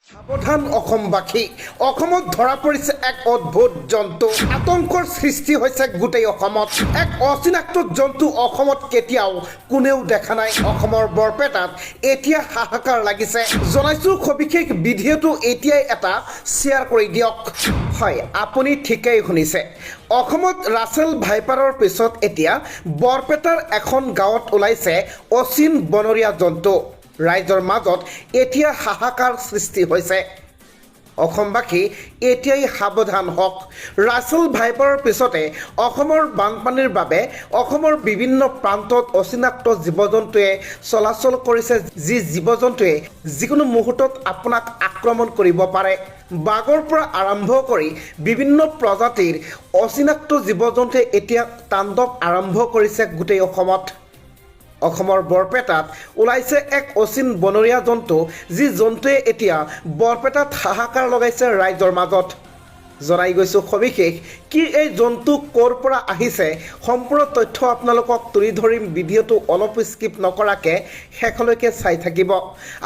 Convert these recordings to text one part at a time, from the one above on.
সাবধান অসমবাসী অসমত ধৰা পৰিছে এক অদ্ভুত জন্তু আতংকৰ সৃষ্টি হৈছে গোটেই অসমত এক অচিনাক্ত জন্তু অসমত কেতিয়াও কোনেও দেখা নাই অসমৰ বৰপেটাত এতিয়া হাহাকাৰ লাগিছে জনাইছো সবিশেষ ভিডিঅ'টো এতিয়াই এটা শ্বেয়াৰ কৰি দিয়ক হয় আপুনি ঠিকই শুনিছে অসমত ৰাছেল ভাইপাৰৰ পিছত এতিয়া বৰপেটাৰ এখন গাঁৱত ওলাইছে অচিন বনৰীয়া জন্তু ৰাইজৰ মাজত এতিয়া হাহাকাৰ সৃষ্টি হৈছে অসমবাসী এতিয়াই সাৱধান হওক ৰাছেল ভাইপাৰৰ পিছতে অসমৰ বানপানীৰ বাবে অসমৰ বিভিন্ন প্ৰান্তত অচিনাক্ত জীৱ-জন্তুৱে চলাচল কৰিছে যি জীৱ-জন্তুৱে যিকোনো মুহূৰ্তত আপোনাক আক্ৰমণ কৰিব পাৰে বাঘৰ পৰা আৰম্ভ কৰি বিভিন্ন প্ৰজাতিৰ অচিনাক্ত জীৱ-জন্তুৱে এতিয়া তাণ্ডৱ আৰম্ভ কৰিছে গোটেই অসমত অসমৰ বৰপেটাত ওলাইছে এক অচিন বনৰীয়া জন্তু যি জন্তুৱে এতিয়া বৰপেটাত হাহাকাৰ লগাইছে ৰাইজৰ মাজত জনাই গৈছো সবিশেষ কি এই জন্তু ক'ৰ পৰা আহিছে সম্পূৰ্ণ তথ্য আপোনালোকক তুলি ধৰিম ভিডিঅ'টো অলপ স্কিপ নকৰাকৈ শেষলৈকে চাই থাকিব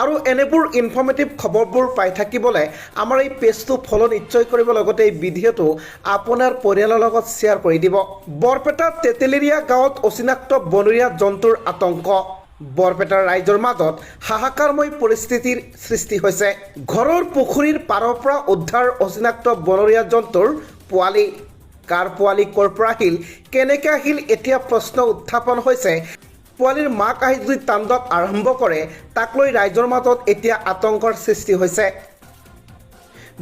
আৰু এনেবোৰ ইনফৰ্মেটিভ খবৰবোৰ পাই থাকিবলৈ আমাৰ এই পেজটো ফ'ল' নিশ্চয় কৰিব লগতে এই ভিডিঅ'টো আপোনাৰ পৰিয়ালৰ লগত শ্বেয়াৰ কৰি দিব বৰপেটা তেতেলীয়া গাঁৱত অচিনাক্ত বনৰীয়া জন্তুৰ আতংক বৰপেটাৰ ৰাইজৰ মাজত হাহাকাৰময় পৰিস্থিতিৰ সৃষ্টি হৈছে ঘৰৰ পুখুৰীৰ পাৰৰ পৰা উদ্ধাৰ অচিনাক্ত বনৰীয়া জন্তুৰ পোৱালি কাৰ পোৱালি ক'ৰ পৰা আহিল কেনেকৈ আহিল এতিয়া প্ৰশ্ন উত্থাপন হৈছে পোৱালিৰ মাক আহি যদি তাণ্ডৱ আৰম্ভ কৰে তাক লৈ ৰাইজৰ মাজত এতিয়া আতংকৰ সৃষ্টি হৈছে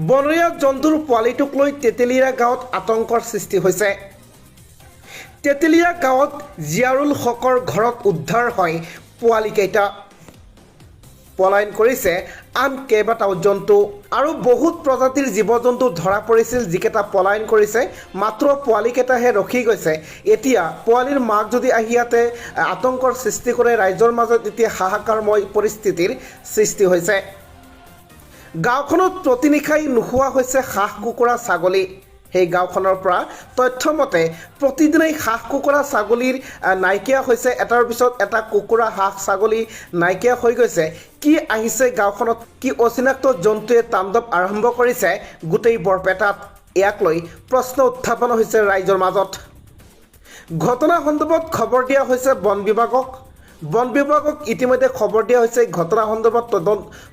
বনৰীয়া জন্তুৰ পোৱালিটোক লৈ তেতেলীয়া গাঁৱত আতংকৰ সৃষ্টি হৈছে তেতেলীয়া গাঁৱত জিয়াৰুল হকৰ ঘৰত উদ্ধাৰ হয় পোৱালিকেইটা পলায়ন কৰিছে আন কেইবাটাও জন্তু আৰু বহুত প্ৰজাতিৰ জীৱ-জন্তু ধৰা পৰিছিল যিকেইটা পলায়ন কৰিছে মাত্ৰ পোৱালিকেইটাহে ৰখি গৈছে এতিয়া পোৱালিৰ মাক যদি আহি ইয়াতে আতংকৰ সৃষ্টি কৰে ৰাইজৰ মাজত এতিয়া হাহাকাৰময় পৰিস্থিতিৰ সৃষ্টি হৈছে গাঁওখনত প্ৰতিনিশাই নোখোৱা হৈছে হাঁহ কুকুৰা ছাগলী সেই গাঁওখনৰ পৰা তথ্যমতে প্ৰতিদিনাই হাঁহ কুকুৰা ছাগলীৰ নাইকিয়া হৈছে এটাৰ পিছত এটা কুকুৰা হাঁহ ছাগলী নাইকিয়া হৈ গৈছে কি আহিছে গাঁওখনত কি অচিনাক্ত জন্তুৱে তাণ্ডৱ আৰম্ভ কৰিছে গোটেই বৰপেটাত ইয়াক লৈ প্ৰশ্ন উত্থাপন হৈছে ৰাইজৰ মাজত ঘটনা সন্দৰ্ভত খবৰ দিয়া হৈছে বন বিভাগক ইতিমধ্যে খবৰ দিয়া হৈছে ঘটনা সন্দৰ্ভত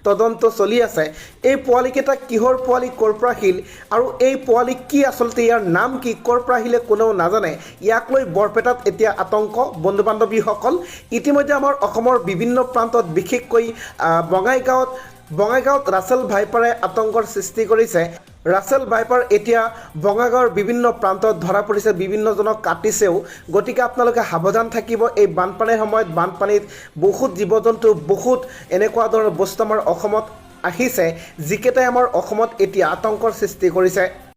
তদন্ত চলি আছে এই পোৱালিকেইটা কিহৰ পোৱালি ক'ৰ পৰা আহিল আৰু এই পোৱালি কি আচলতে ইয়াৰ নাম কি ক'ৰ পৰা আহিলে কোনেও নাজানে ইয়াক লৈ বৰপেটাত এতিয়া আতংক বন্ধু বান্ধৱীসকল ইতিমধ্যে আমাৰ অসমৰ বিভিন্ন প্ৰান্তত বিশেষকৈ বঙাইগাঁৱত ৰাছেল ভাইপাৰে আতংকৰ সৃষ্টি কৰিছে ৰাছেল ভাইপাৰ এতিয়া বঙাইগাঁৱৰ বিভিন্ন প্ৰান্তত ধৰা পৰিছে বিভিন্নজনক কাটিছেও গতিকে আপোনালোকে সাৱধান থাকিব এই বানপানীৰ সময়ত বানপানীত বহুত জীৱ-জন্তু বহুত এনেকুৱা ধৰণৰ বস্তু আমাৰ অসমত আহিছে যিকেইটাই আমাৰ অসমত এতিয়া আতংকৰ সৃষ্টি কৰিছে